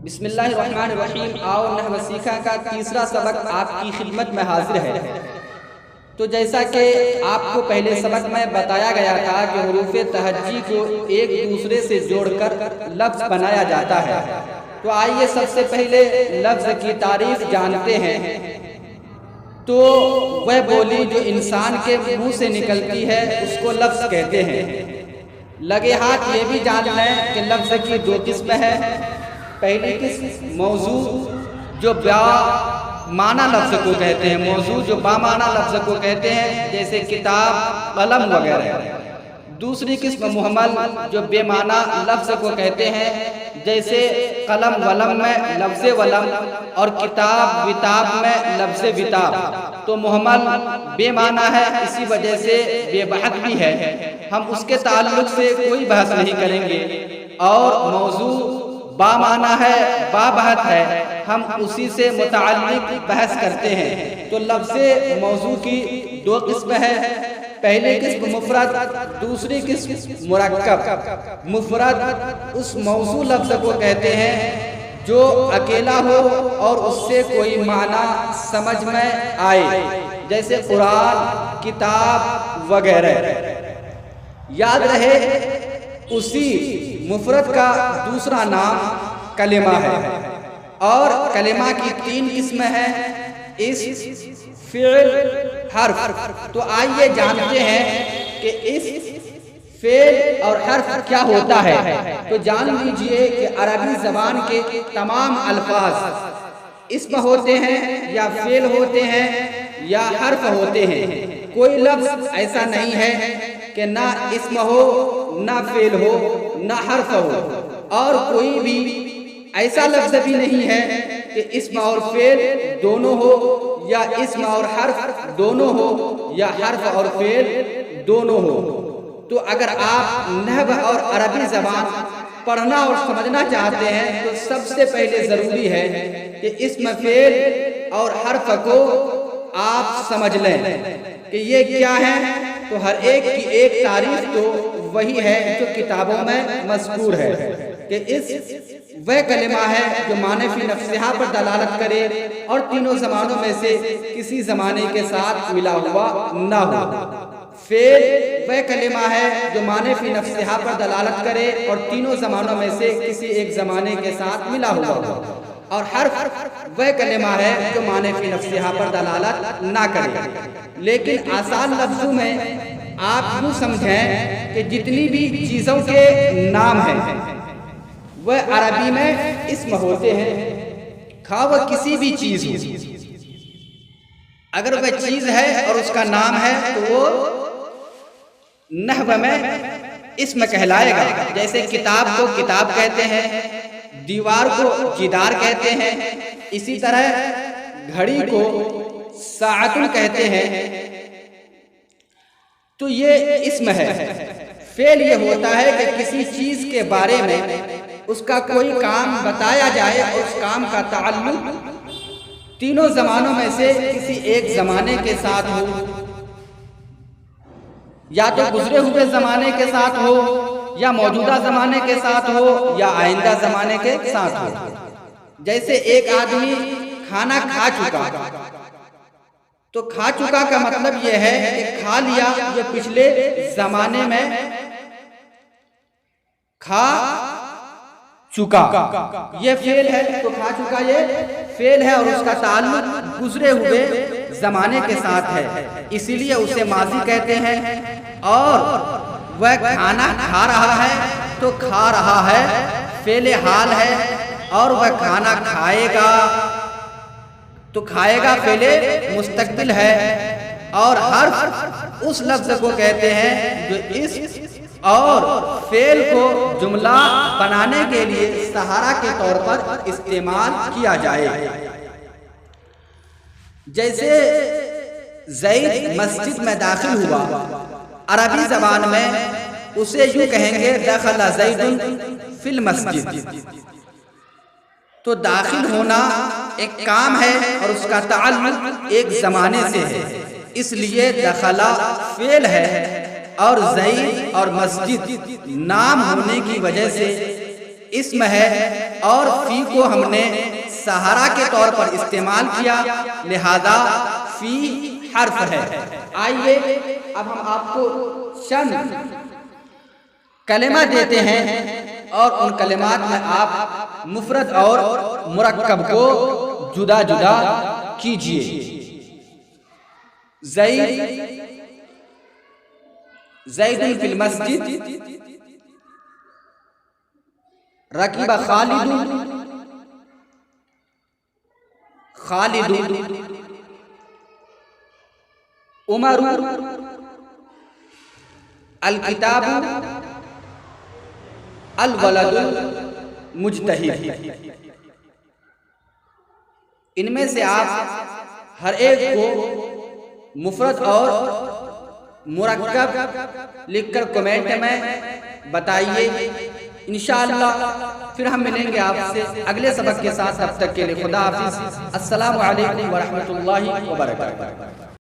बिस्मिल्लाहिर्रहमानिर्रहीम। आओ नहव सीखा का तीसरा सबक आपकी खिदमत में हाजिर है। तो जैसा कि आपको पहले सबक में बताया गया था कि हुरूफ़े तहज्जी को एक दूसरे से जोड़कर लफ्ज़ बनाया जाता है। तो आइए सबसे पहले लफ्ज़ की तारीफ जानते हैं। तो वह बोली जो इंसान के मुंह से निकलती है उसको लफ्ज़ कहते हैं। लगे हाथ ये भी जान लें कि लफ्ज़ की दो किस्म है। पहली किस्म मौजू जो बा माना लफ्ज़ को कहते हैं, मौजू जो बामाना लफ्ज़ को कहते हैं, जैसे किताब, कलम वगैरह। दूसरी किस्म मुहम्मल जो बेमाना लफ्ज़ को कहते हैं, जैसे कलम वलम में लफ्ज़ वलम और किताब विताब में लफ्ज़ विताब। तो मुहम्मल बेमाना है, इसी वजह से बेबहत भी है, हम उसके ताल्लुक़ से कोई बहस नहीं करेंगे। और मौजू बामाना है, बाबहत है, हम उसी से मुताल्लिक़ बहस करते हैं। तो लफ्ज़ मौजू की दो किस्म है। पहली किस्म मुफरद, दूसरी किस्म मुरक्कब। मुफरद उस मौजू लफ्ज़ को कहते हैं जो अकेला हो और उससे कोई माना समझ में आए, जैसे कुरान, किताब वगैरह। याद रहे उसी मुफरद का दूसरा नाम कलिमा है। और कलिमा की तीन किस्म है, इस, फ़िल, हर्फ। तो आइए जानते हैं कि इस, फ़िल और हर्फ क्या होता है। तो जान लीजिए कि अरबी ज़बान के तमाम अल्फाज इस्म होते हैं या फ़िल होते हैं या हर्फ होते हैं। कोई लफ्ज़ ऐसा नहीं है कि ना इस्म हो, ना फ़िल हो, ना हर्फ हो। और कोई भी ऐसा लफ्ज़ भी नहीं है कि इस्म और फ़िल दोनों हो, या इस्म और हर्फ दोनों हो, या हर्फ और फ़िल दोनों हो। तो अगर आप नहव और अरबी ज़बान पढ़ना और समझना चाहते हैं तो सबसे पहले ज़रूरी है कि इस्म, फ़िल और हर्फ को आप समझ लें कि ये क्या है। तो हर एक की एक तारीफ तो वही है जो किताबों में मज़कूर है कि इस वह कलिमा है जो माने फी नफ्सिहा पर दलालत करे और तीनों ज़मानों में से किसी ज़माने के साथ मिला हुआ ना हो। फ़िल वह कलिमा है जो माने फी नफ्सिहा पर दलालत करे और तीनों ज़मानों में से किसी एक ज़माने के साथ मिला हुआ हो। और हर्फ वह कलिमा है जो माने फी नफ्सिहा पर दलालत ना करे। लेकिन आसान लफ्ज़ों में आप यूँ समझें कि जितनी भी चीज़ों के नाम हैं वह अरबी में इस्म होते हैं, खा वह किसी भी चीज़ हो। अगर वह चीज़ है और उसका नाम है तो वो नहव में इस्म कहलाएगा। जैसे किताब को किताब कहते हैं, दीवार को जिदार कहते हैं, इसी तरह घड़ी को साअतुन कहते हैं। तो ये इस्म है। फ़िल ये होता है कि किसी चीज़ के बारे में उसका कोई काम बताया जाए और उस काम का ताल्लुक तीनों ज़मानों में से किसी एक ज़माने के साथ हो, या तो गुजरे हुए ज़माने के साथ हो, या मौजूदा ज़माने के साथ हो, या आइंदा ज़माने के साथ हो। जैसे एक आदमी खाना खा चुका, तो खा चुका का मतलब यह है कि खा लिया, जो पिछले ज़माने में खा चुका, ये फ़िल है। तो खा चुका ये फ़िल है और उसका ताल्लुक गुजरे हुए ज़माने के साथ है, इसीलिए उसे माज़ी कहते हैं। और वह खाना खा रहा है तो खा रहा है फ़िल हाल है, और वह खाना खाएगा तो खाएगा फ़िल मुस्तक़बिल है। और हर्फ उस लफ्ज़ को कहते हैं जो इस और फ़िल को जुमला बनाने के लिए सहारा के तौर पर इस्तेमाल किया जाए। जैसे ज़ैद मस्जिद में दाखिल हुआ, अरबी ज़बान में उसे यूँ कहेंगे दखला ज़ैदुन फ़िल मस्जिद। तो दाखिल होना एक काम है और उसका ताल्लुक एक ज़माने से है, इसलिए दखला फ़िल है और ज़ैद और मस्जिद नाम होने की वजह से इस्म है और फी को हमने सहारा के तौर पर इस्तेमाल किया, लिहाजा फी हर्फ है। आइए अब हम आपको चंद कलिमा देते हैं और उन कलिमात में आप मुफरद और मुरक्कब को जुदा जुदा कीजिए। ज़ैदुन फिल मस्जिद, रकीबा खालिदुन, खालिदुन, उमरु, अल किताबु, अल वलदुल मुज्तहिद। इनमें से आप हर एक को मुफरद और मुरक्कब लिखकर कमेंट में बताइए। इंशाअल्लाह फिर हम मिलेंगे आपसे अगले सबक के साथ। तब तक के लिए खुदा हाफिज़। अस्सलामु अलैकुम व रहमतुल्लाहि व बरकातुहू।